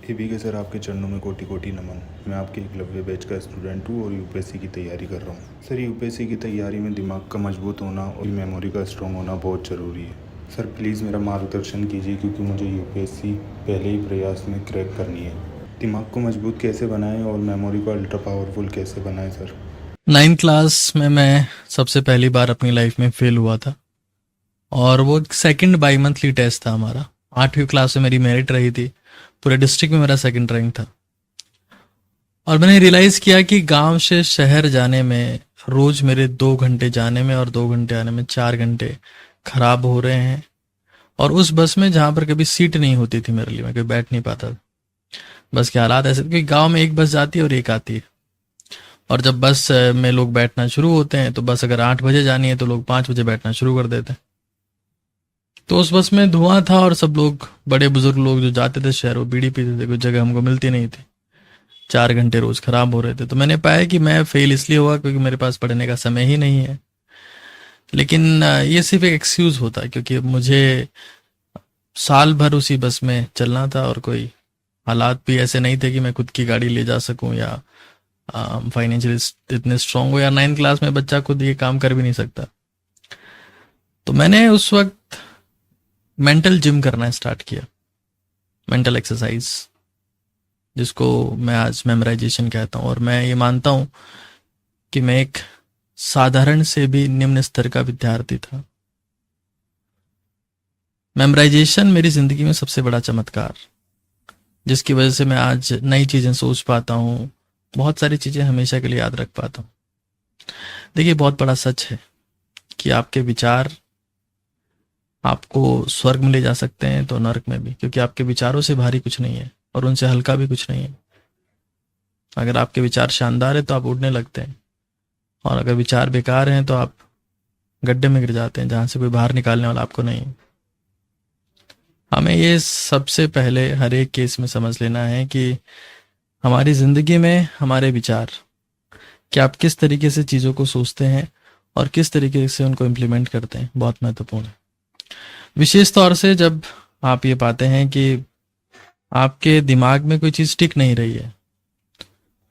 ABK sir, आपके चरणों में कोटि कोटि नमन। मैं आपके एकलव्य बैच का स्टूडेंट हूँ और यूपीएससी की तैयारी कर रहा हूँ। सर, यूपीएससी की तैयारी में दिमाग का मजबूत होना और मेमोरी का स्ट्रॉन्ग होना बहुत ज़रूरी है। सर प्लीज़ मेरा मार्गदर्शन कीजिए, क्योंकि मुझे यूपीएससी पहले ही प्रयास में क्रैक करनी है। दिमाग को मजबूत कैसे बनाएं और मेमोरी को अल्ट्रा पावरफुल कैसे बनाएं सर? 9th क्लास में मैं सबसे पहली बार अपनी लाइफ में फेल हुआ था और वो सेकंड बाई मंथली टेस्ट था हमारा। 8वीं क्लास में मेरी मेरिट रही थी, पूरे डिस्ट्रिक्ट में मेरा सेकंड रैंक था। और मैंने रियलाइज़ किया कि गांव से शहर जाने में रोज़ मेरे 2 घंटे जाने में और 2 घंटे आने में 4 घंटे खराब हो रहे हैं। और उस बस में जहाँ पर कभी सीट नहीं होती थी मेरे लिए, मैं कभी बैठ नहीं पाता था। बस के हालात ऐसे थे कि गाँव में एक बस जाती है और एक आती है, और जब बस में लोग बैठना शुरू होते हैं तो बस अगर 8 बजे जानी है तो लोग 5 बजे बैठना शुरू कर देते हैं। तो उस बस में धुआं था और सब लोग, बड़े बुजुर्ग लोग जो जाते थे शहर, वो बीड़ी पीते थे, कुछ जगह हमको मिलती नहीं थी। 4 घंटे रोज खराब हो रहे थे। तो मैंने पाया कि मैं फेल इसलिए हुआ क्योंकि मेरे पास पढ़ने का समय ही नहीं है। लेकिन ये सिर्फ एक एक्सक्यूज होता है, क्योंकि मुझे साल भर उसी बस में चलना था और कोई हालात भी ऐसे नहीं थे कि मैं खुद की गाड़ी ले जा सकूं या फाइनेंशियली इतने स्ट्रांग हो, या 9th क्लास में बच्चा खुद ये काम कर भी नहीं सकता। तो मैंने उस वक्त मेंटल जिम करना स्टार्ट किया, मेंटल एक्सरसाइज, जिसको मैं आज मेमोराइजेशन कहता हूँ। और मैं ये मानता हूँ कि मैं एक साधारण से भी निम्न स्तर का विद्यार्थी था। मेमोराइजेशन मेरी जिंदगी में सबसे बड़ा चमत्कार, जिसकी वजह से मैं आज नई चीजें सोच पाता हूँ, बहुत सारी चीजें हमेशा के लिए याद रख पाता हूँ। देखिए, बहुत बड़ा सच है कि आपके विचार आपको स्वर्ग में ले जा सकते हैं तो नरक में भी, क्योंकि आपके विचारों से भारी कुछ नहीं है और उनसे हल्का भी कुछ नहीं है। अगर आपके विचार शानदार है तो आप उड़ने लगते हैं, और अगर विचार बेकार हैं तो आप गड्ढे में गिर जाते हैं जहां से कोई बाहर निकालने वाला आपको नहीं। हमें ये सबसे पहले हर एक केस में समझ लेना है कि हमारी जिंदगी में हमारे विचार, कि आप किस तरीके से चीज़ों को सोचते हैं और किस तरीके से उनको इम्प्लीमेंट करते हैं, बहुत महत्वपूर्ण है। विशेष तौर से जब आप ये पाते हैं कि आपके दिमाग में कोई चीज़ टिक नहीं रही है,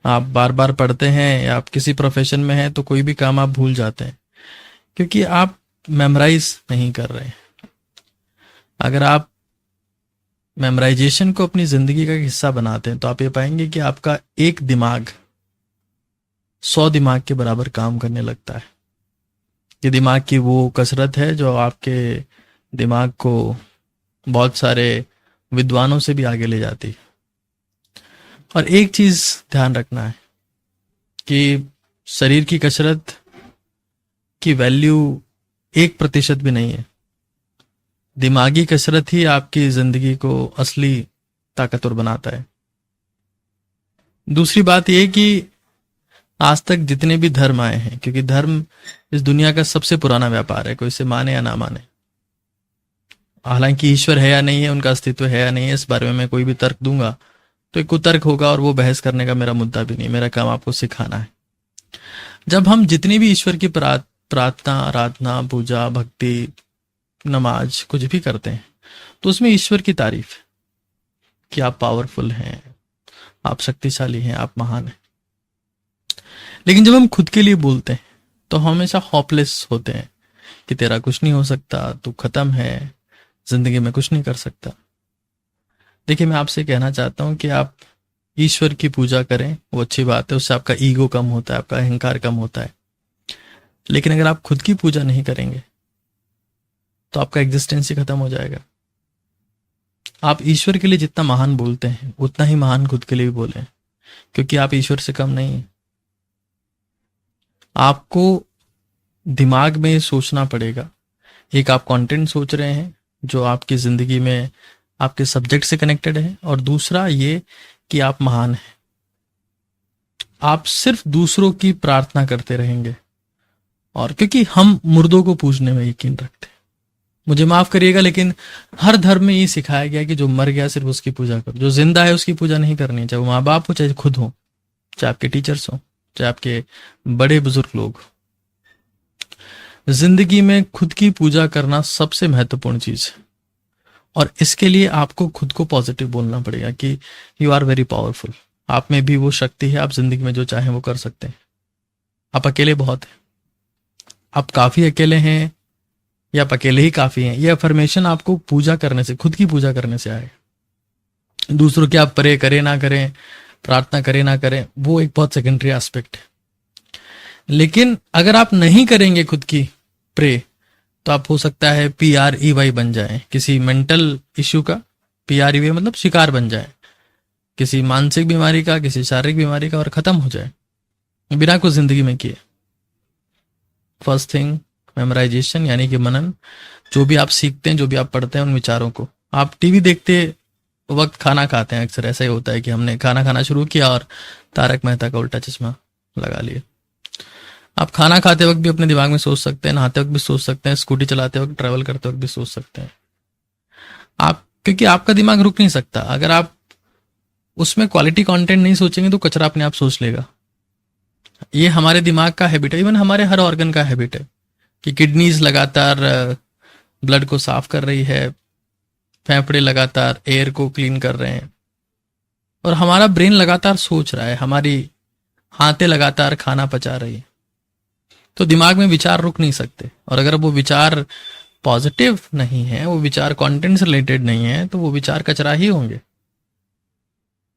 आप बार बार पढ़ते हैं या आप किसी प्रोफेशन में हैं तो कोई भी काम आप भूल जाते हैं, क्योंकि आप मेमोराइज नहीं कर रहे हैं। अगर आप मेमोराइजेशन को अपनी ज़िंदगी का एक हिस्सा बनाते हैं तो आप ये पाएंगे कि आपका एक दिमाग 100 दिमाग के बराबर काम करने लगता है। ये दिमाग की वो कसरत है जो आपके दिमाग को बहुत सारे विद्वानों से भी आगे ले जाती है। और एक चीज़ ध्यान रखना है कि शरीर की कसरत की वैल्यू 1% भी नहीं है। दिमागी कसरत ही आपकी ज़िंदगी को असली ताकतवर बनाता है। दूसरी बात यह कि आज तक जितने भी धर्म आए हैं, क्योंकि धर्म इस दुनिया का सबसे पुराना व्यापार है, कोई इसे माने या ना माने, हालांकि ईश्वर है या नहीं है, उनका अस्तित्व है या नहीं है, इस बारे में मैं कोई भी तर्क दूंगा तो एक कुतर्क होगा और वो बहस करने का मेरा मुद्दा भी नहीं। मेरा काम आपको सिखाना है। जब हम जितनी भी ईश्वर की प्रार्थना, आराधना, पूजा, भक्ति, नमाज कुछ भी करते हैं तो उसमें ईश्वर की तारीफ है कि आप पावरफुल हैं, आप शक्तिशाली हैं, आप महान हैं। लेकिन जब हम खुद के लिए बोलते हैं तो हम हमेशा होपलेस होते हैं कि तेरा कुछ नहीं हो सकता, तू खत्म है, जिंदगी में कुछ नहीं कर सकता। देखिए, मैं आपसे कहना चाहता हूं कि आप ईश्वर की पूजा करें, वो अच्छी बात है, उससे आपका ईगो कम होता है, आपका अहंकार कम होता है। लेकिन अगर आप खुद की पूजा नहीं करेंगे तो आपका एग्जिस्टेंस ही खत्म हो जाएगा। आप ईश्वर के लिए जितना महान बोलते हैं उतना ही महान खुद के लिए भी बोलें, क्योंकि आप ईश्वर से कम नहीं हैं। आपको दिमाग में सोचना पड़ेगा, एक आप कंटेंट सोच रहे हैं जो आपकी जिंदगी में आपके सब्जेक्ट से कनेक्टेड है, और दूसरा ये कि आप महान हैं। आप सिर्फ दूसरों की प्रार्थना करते रहेंगे, और क्योंकि हम मुर्दों को पूजने में यकीन रखते हैं, मुझे माफ करिएगा लेकिन हर धर्म में ये सिखाया गया कि जो मर गया सिर्फ उसकी पूजा करो, जो जिंदा है उसकी पूजा नहीं करनी, चाहे वो माँ बाप हो, चाहे खुद हो, चाहे आपके टीचर्स हो, चाहे आपके बड़े बुजुर्ग लोग। जिंदगी में खुद की पूजा करना सबसे महत्वपूर्ण चीज है, और इसके लिए आपको खुद को पॉजिटिव बोलना पड़ेगा कि यू आर वेरी पावरफुल, आप में भी वो शक्ति है, आप जिंदगी में जो चाहें वो कर सकते हैं, आप अकेले बहुत हैं, आप काफी अकेले हैं या आप अकेले ही काफी हैं। ये अफर्मेशन आपको पूजा करने से, खुद की पूजा करने से आएगा। दूसरों की आप प्रे करें ना करें, प्रार्थना करें ना करें, वो एक बहुत सेकेंडरी एस्पेक्ट है। लेकिन अगर आप नहीं करेंगे खुद की प्रे, तो आप हो सकता है PREY बन जाए, किसी मेंटल इश्यू का, PREY मतलब शिकार बन जाए, किसी मानसिक बीमारी का, किसी शारीरिक बीमारी का, और खत्म हो जाए बिना कुछ जिंदगी में किए। फर्स्ट थिंग मेमोराइजेशन, यानी कि मनन। जो भी आप सीखते हैं, जो भी आप पढ़ते हैं, उन विचारों को, आप टीवी देखते वक्त खाना खाते हैं, अक्सर ऐसा ही होता है कि हमने खाना खाना शुरू किया और तारक मेहता का उल्टा चश्मा लगा लिया। आप खाना खाते वक्त भी अपने दिमाग में सोच सकते हैं, नहाते वक्त भी सोच सकते हैं, स्कूटी चलाते वक्त, ट्रैवल करते वक्त भी सोच सकते हैं आप, क्योंकि आपका दिमाग रुक नहीं सकता। अगर आप उसमें क्वालिटी कंटेंट नहीं सोचेंगे तो कचरा अपने आप सोच लेगा। ये हमारे दिमाग का हैबिट है, इवन हमारे हर ऑर्गन का हैबिट है कि किडनीज लगातार ब्लड को साफ कर रही है, फेफड़े लगातार एयर को क्लीन कर रहे हैं, और हमारा ब्रेन लगातार सोच रहा है, हमारी हाथें लगातार खाना पचा रही है। तो दिमाग में विचार रुक नहीं सकते, और अगर वो विचार पॉजिटिव नहीं है, वो विचार कंटेंट से रिलेटेड नहीं है, तो वो विचार कचरा ही होंगे।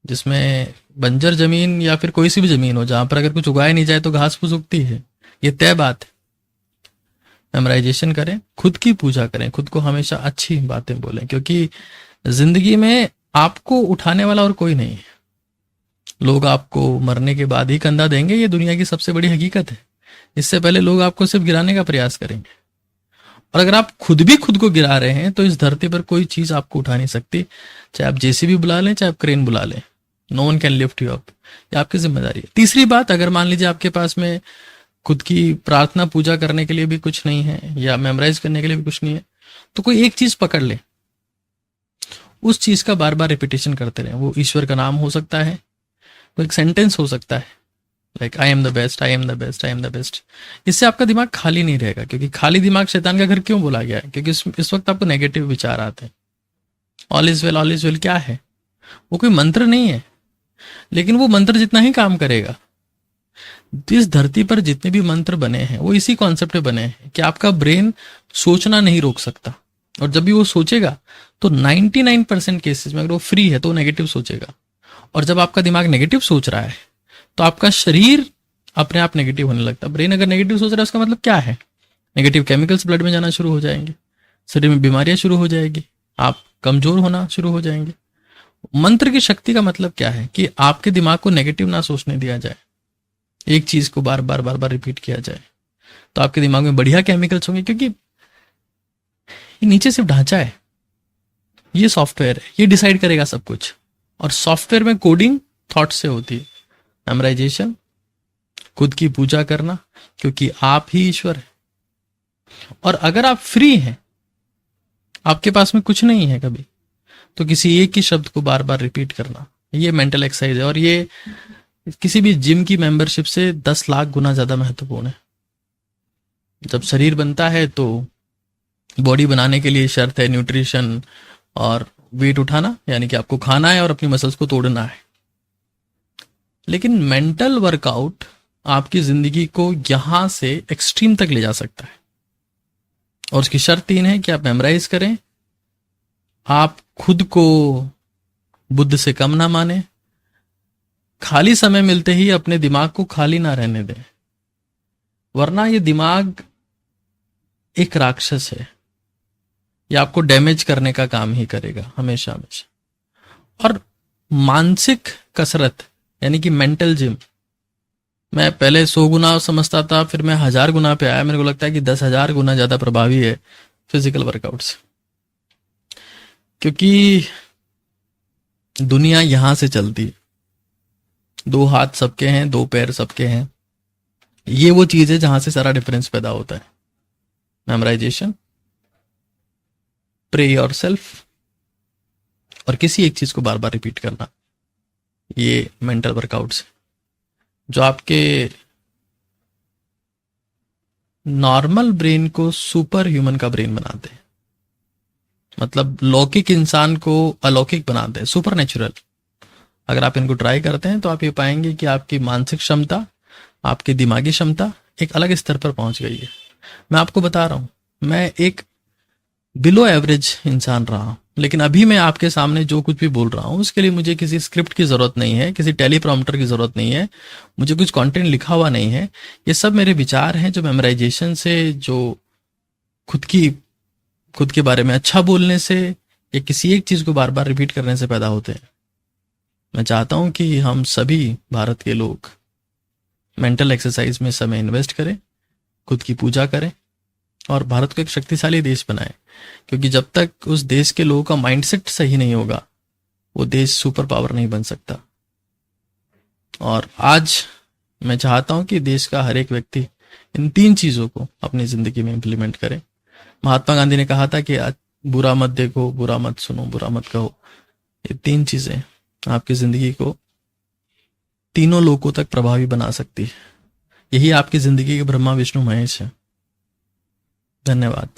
जिसमें बंजर जमीन या फिर कोई सी भी जमीन हो, जहां पर अगर कुछ उगाया नहीं जाए तो घास फूस उगती है, ये तय बात है। मेमोराइजेशन करें, खुद की पूजा करें, खुद को हमेशा अच्छी बातें बोलें, क्योंकि जिंदगी में आपको उठाने वाला और कोई नहीं है। लोग आपको मरने के बाद ही कंधा देंगे, ये दुनिया की सबसे बड़ी हकीकत है। इससे पहले लोग आपको सिर्फ गिराने का प्रयास करेंगे, और अगर आप खुद भी खुद को गिरा रहे हैं तो इस धरती पर कोई चीज आपको उठा नहीं सकती, चाहे आप JCB बुला लें, चाहे आप क्रेन बुला लें, no one can lift you up. ये आपकी जिम्मेदारी है। तीसरी बात, अगर मान लीजिए आपके पास में खुद की प्रार्थना पूजा करने के लिए भी कुछ नहीं है, या मेमोराइज करने के लिए भी कुछ नहीं है, तो कोई एक चीज पकड़ ले, उस चीज का बार बार रिपीटेशन करते रहें। वो ईश्वर का नाम हो सकता है, वो एक सेंटेंस हो सकता है, like I am the best, I am the best, I am the best. इससे आपका दिमाग खाली नहीं रहेगा, क्योंकि खाली दिमाग शैतान का घर क्यों बोला गया है? क्योंकि इस वक्त आपको नेगेटिव विचार आते हैं। ऑल इज वेल क्या है? वो कोई मंत्र नहीं है, लेकिन वो मंत्र जितना ही काम करेगा। इस धरती पर जितने भी मंत्र बने हैं वो इसी कॉन्सेप्ट पे बने हैं कि आपका ब्रेन सोचना नहीं रोक सकता, और जब भी वो सोचेगा तो 99% केसेस में अगर वो फ्री है तो वो नेगेटिव सोचेगा। और जब आपका दिमाग नेगेटिव सोच रहा है तो आपका शरीर अपने आप नेगेटिव होने लगता है। ब्रेन अगर नेगेटिव सोच रहा है उसका मतलब क्या है? नेगेटिव केमिकल्स ब्लड में जाना शुरू हो जाएंगे, शरीर में बीमारियां शुरू हो जाएगी, आप कमजोर होना शुरू हो जाएंगे। मंत्र की शक्ति का मतलब क्या है? कि आपके दिमाग को नेगेटिव ना सोचने दिया जाए, एक चीज को बार बार रिपीट किया जाए, तो आपके दिमाग में बढ़िया केमिकल्स होंगे। क्योंकि ये नीचे सिर्फ ढांचा है, ये सॉफ्टवेयर है, ये डिसाइड करेगा सब कुछ। और सॉफ्टवेयर में कोडिंग थॉट से होती है। मेमोराइजेशन, खुद की पूजा करना, क्योंकि आप ही ईश्वर है। और अगर आप फ्री हैं, आपके पास में कुछ नहीं है कभी, तो किसी एक ही शब्द को बार बार रिपीट करना, ये मेंटल एक्सरसाइज है। और ये किसी भी जिम की मेंबरशिप से 10 लाख गुना ज्यादा महत्वपूर्ण है। जब शरीर बनता है तो बॉडी बनाने के लिए शर्त है न्यूट्रिशन और वेट उठाना, यानी कि आपको खाना है और अपनी मसल्स को तोड़ना है। लेकिन मेंटल वर्कआउट आपकी जिंदगी को यहां से एक्सट्रीम तक ले जा सकता है। और उसकी शर्त 3 है कि आप मेमोराइज करें, आप खुद को बुद्ध से कम ना माने, खाली समय मिलते ही अपने दिमाग को खाली ना रहने दें, वरना ये दिमाग एक राक्षस है, ये आपको डैमेज करने का काम ही करेगा हमेशा हमेशा। और मानसिक कसरत यानी कि मेंटल जिम, मैं पहले 100 गुना समझता था, फिर मैं 1000 गुना पे आया। मेरे को लगता है कि 10,000 गुना ज्यादा प्रभावी है फिजिकल वर्कआउट से, क्योंकि दुनिया यहां से चलती है। 2 हाथ सबके हैं, 2 पैर सबके हैं, ये वो चीज है जहां से सारा डिफरेंस पैदा होता है। मेमोराइजेशन, प्रे योरसेल्फ, और किसी एक चीज को बार बार रिपीट करना, ये मेंटल वर्कआउट्स जो आपके नॉर्मल ब्रेन को सुपर ह्यूमन का ब्रेन बनाते हैं। मतलब लौकिक इंसान को अलौकिक बनाते हैं, सुपर नेचुरल। अगर आप इनको ट्राई करते हैं तो आप ये पाएंगे कि आपकी मानसिक क्षमता, आपकी दिमागी क्षमता एक अलग स्तर पर पहुंच गई है। मैं आपको बता रहा हूं, मैं एक बिलो एवरेज इंसान रहा हूं, लेकिन अभी मैं आपके सामने जो कुछ भी बोल रहा हूं उसके लिए मुझे किसी स्क्रिप्ट की जरूरत नहीं है, किसी टेलीप्रॉम्प्टर की जरूरत नहीं है, मुझे कुछ कंटेंट लिखा हुआ नहीं है। ये सब मेरे विचार हैं जो मेमोराइजेशन से, जो खुद के बारे में अच्छा बोलने से या किसी एक चीज को बार बार रिपीट करने से पैदा होते हैं। मैं चाहता हूं कि हम सभी भारत के लोग मेंटल एक्सरसाइज में समय इन्वेस्ट करें, खुद की पूजा करें और भारत को एक शक्तिशाली देश बनाएं, क्योंकि जब तक उस देश के लोगों का माइंडसेट सही नहीं होगा वो देश सुपर पावर नहीं बन सकता। और आज मैं चाहता हूं कि देश का हर एक व्यक्ति इन 3 चीजों को अपनी जिंदगी में इंप्लीमेंट करे। महात्मा गांधी ने कहा था कि बुरा मत देखो, बुरा मत सुनो, बुरा मत कहो। ये 3 चीजें आपकी जिंदगी को तीनों लोकों तक प्रभावी बना सकती है। यही आपकी जिंदगी के ब्रह्मा विष्णु महेश है। धन्यवाद।